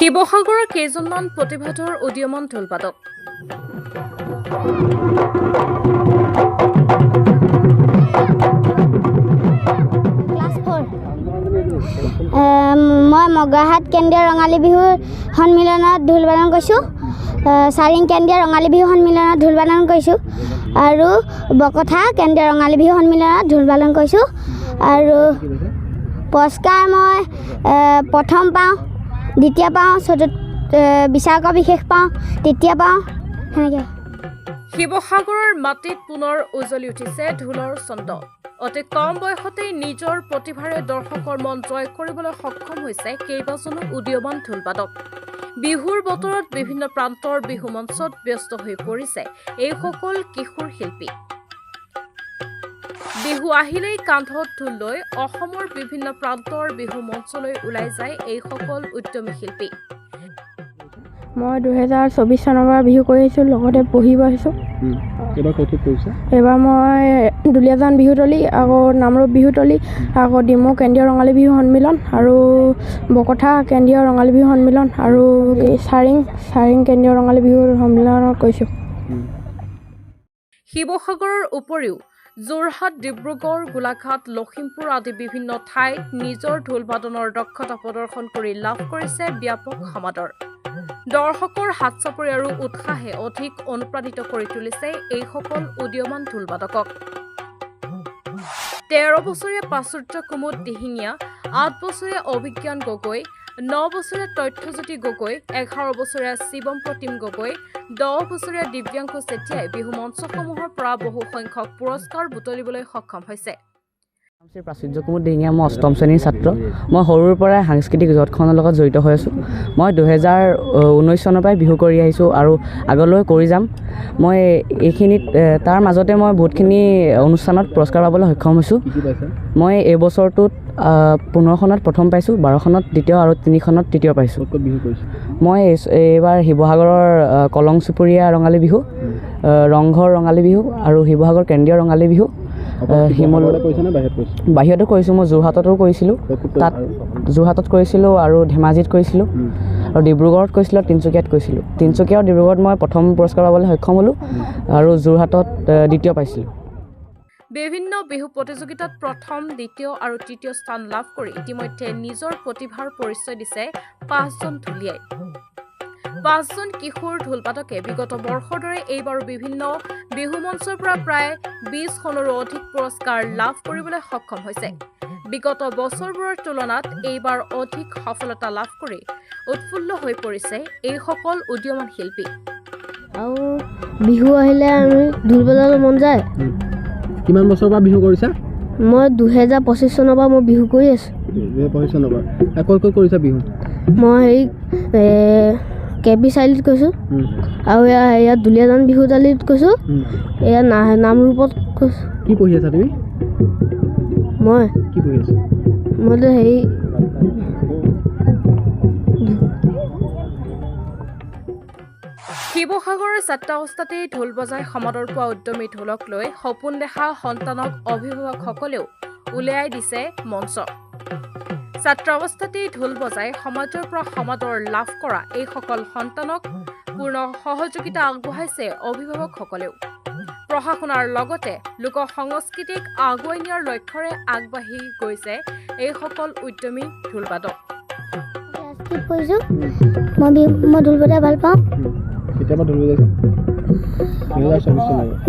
শিৱসাগৰৰ কেইজনমান প্ৰতিভাধৰ উদীয়মান ঢোলবাদক মই মগাহাট কেন্দ্ৰীয় ৰঙালী বিহুৰ সন্মিলনত ঢোল বাদন কৰিছোঁ। চাৰিং কেন্দ্ৰীয় ৰঙালী বিহু সন্মিলনত ঢোল বাদন কৰিছোঁ আৰু বকথা কেন্দ্ৰীয় ৰঙালী বিহু সন্মিলনত ঢোল বাদন কৰিছোঁ আৰু পুৰস্কাৰ মই প্ৰথম পাওঁ, দ্বিতীয় পাওঁ, বিচাৰকৰ বিশেষ পাওঁ, তৃতীয় পাওঁ, সেনেকৈ। শিৱসাগৰৰ মাটিত পুনৰ উজলি উঠিছে ঢোলৰ ছন্দ। অতি কম বয়সতেই নিজৰ প্ৰতিভাৰে দৰ্শকৰ মন জয় কৰিবলৈ সক্ষম হৈছে কেইবাজনো উদীয়মান ঢোলবাদক। বিহুৰ বতৰত বিভিন্ন প্ৰান্তৰ বিহু মঞ্চত ব্যস্ত হৈ পৰিছে এইসকল কিশোৰ শিল্পী। বিহু আহিলেই কান্ধত ঢোল লৈ অসমৰ বিভিন্ন প্ৰান্তৰ বিহু মঞ্চলৈ ওলাই যায় এইসকল উদ্যমী শিল্পী। মই 2024 চনৰ পৰা বিহু কৰি আহিছোঁ, লগতে পঢ়িব আহিছোঁ। এইবাৰ মই দুলীয়াজান বিহুতলী, আকৌ নামৰূপ বিহুতলী, আকৌ ডিমৌ কেন্দ্ৰীয় ৰঙালী বিহু সন্মিলন আৰু বকথা কেন্দ্ৰীয় ৰঙালী বিহু সন্মিলন আৰু চাৰিং কেন্দ্ৰীয় ৰঙালী বিহু সন্মিলনত কৰিছোঁ। শিৱসাগৰৰ উপৰিও যোৰহাট, ডিব্ৰুগড়, গোলাঘাট, লখিমপুৰ আদি বিভিন্ন ঠাইত নিজৰ ঢোলবাদনৰ দক্ষতা প্ৰদৰ্শন কৰি লাভ কৰিছে ব্যাপক সমাদৰ। দৰ্শকৰ হাত চাপৰি আৰু উৎসাহে অধিক অনুপ্ৰাণিত কৰি তুলিছে এইসকল উদীয়মান ঢোলবাদকক। 13 বছৰীয়া প্ৰাচুৰ্য কুমুদ দিহিঙীয়া, 8 বছৰীয়া অভিজ্ঞান গগৈ, 9 বছৰীয়া তথ্যজ্যোতি গগৈ, 11 বছৰীয়া শিৱম প্ৰতিম গগৈ, 10 বছৰীয়া দিব্যাংশু চেতিয়াই বিহু মঞ্চসমূহৰ পৰা বহু সংখ্যক পুৰস্কাৰ বুটলিবলৈ সক্ষম হৈছে। প্ৰাচুৰ্য কুমুদ দিহিঙীয়া, মই 8ম শ্ৰেণীৰ ছাত্ৰ। মই সৰুৰ পৰাই সাংস্কৃতিক জগতখনৰ লগত জড়িত হৈ আছোঁ। মই 2019 চনৰ পৰাই বিহু কৰি আহিছোঁ আৰু আগলৈ কৰি যাম। মই এইখিনিত তাৰ মাজতে মই বহুতখিনি অনুষ্ঠানত পুৰস্কাৰ পাবলৈ সক্ষম হৈছোঁ। মই এই বছৰটোত 15খনত প্ৰথম পাইছোঁ, 12খনত দ্বিতীয় আৰু 3খনত তৃতীয় পাইছোঁ। মই এইবাৰ শিৱসাগৰৰ কলং চুপুৰীয়া ৰঙালী বিহু, ৰংঘৰ ৰঙালী বিহু আৰু শিৱসাগৰ কেন্দ্ৰীয় ৰঙালী বিহু, বাহিৰতো কৰিছোঁ। মই যোৰহাটতো কৰিছিলোঁ, যোৰহাটত কৰিছিলোঁ আৰু ধেমাজিত কৰিছিলোঁ আৰু ডিব্ৰুগড়ত কৰিছিলোঁ, তিনিচুকীয়াত কৰিছিলোঁ। তিনিচুকীয়া আৰু ডিব্ৰুগড়ত মই প্ৰথম পুৰস্কাৰ পাবলৈ সক্ষম হ'লোঁ আৰু যোৰহাটত দ্বিতীয় পাইছিলোঁ। বিভিন্ন বিহু প্ৰতিযোগিতাত প্ৰথম, দ্বিতীয় আৰু তৃতীয় স্থান লাভ কৰি ইতিমধ্যে নিজৰ প্ৰতিভাৰ পৰিচয় দিছে 5জন ঢুলীয়াই। 5জন কিশোৰ ঢোলবাদকে বিগত বৰ্ষৰ দৰে এইবাৰো বিভিন্ন বিহু মঞ্চৰ পৰা প্ৰায় 20খনৰো অধিক পুৰস্কাৰ লাভ কৰিবলৈ সক্ষম হৈছে। বিগত বছৰবোৰৰ তুলনাত এইবাৰ অধিক সফলতা লাভ কৰি উৎফুল্ল হৈ পৰিছে এইসকল উদীয়মান শিল্পী। আৰু বিহু আহিলে আমি ঢোল বজাবলৈ মন যায়। কিমান বছৰৰ পৰা বিহু কৰিছা? মই 2025 চনৰ পৰা মই বিহু কৰি আছোঁ। 2025 চনৰ পৰা ক'ত কৰিছা বিহু? মই কেবি চাৰিআলিত কৈছোঁ আৰু ইয়াত দুলীয়াজান বিহুতলীত কৈছোঁ, এয়া নামৰূপত কৈছোঁ। কি পঢ়ি আছা তুমি? মই কি পঢ়ি আছা? মইতো শিৱসাগৰৰ ছাত্ৰাৱস্থাতেই ঢোল বজাই সমাদৰ পোৱা উদ্যমী ঢোলক লৈ সপোন দেখা সন্তানক অভিভাৱকসকলেও উলিয়াই দিছে মঞ্চ। ছাত্ৰাৱস্থাতেই ঢোল বজাই সমাজৰ পৰা সমাদৰ লাভ কৰা এইসকল সন্তানক পূৰ্ণ সহযোগিতা আগবঢ়াইছে অভিভাৱকসকলেও। প্ৰশাসনৰ লগতে লোক সংস্কৃতিক আগুৱাই নিয়াৰ লক্ষ্যৰে আগবাঢ়ি গৈছে এইসকল উদ্যমী ঢোলবাদক। মই ঢোল বজাই ভাল পাওঁ। কেতিয়াবা ঢোল বজাইছা?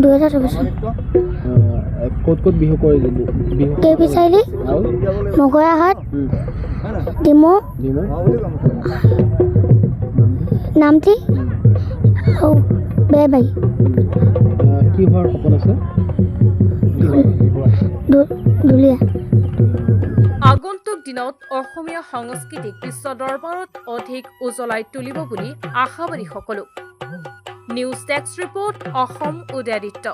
2024 ক'ত বিহু কৰিছে? কেবি চাৰিআলি, মগৰাহাট, ডিমৌ, নামটি আৰু বেৰবাৰী। কি হোৱাৰ সপোন আছে? ঢুলীয়া। আগন্তুক দিনত অসমীয়া সংস্কৃতিক বিশ্ব দৰবাৰত অধিক উজ্বলাই তুলিব বুলি আশাবাদী সকলো। News desk report, Assam Udayaditya.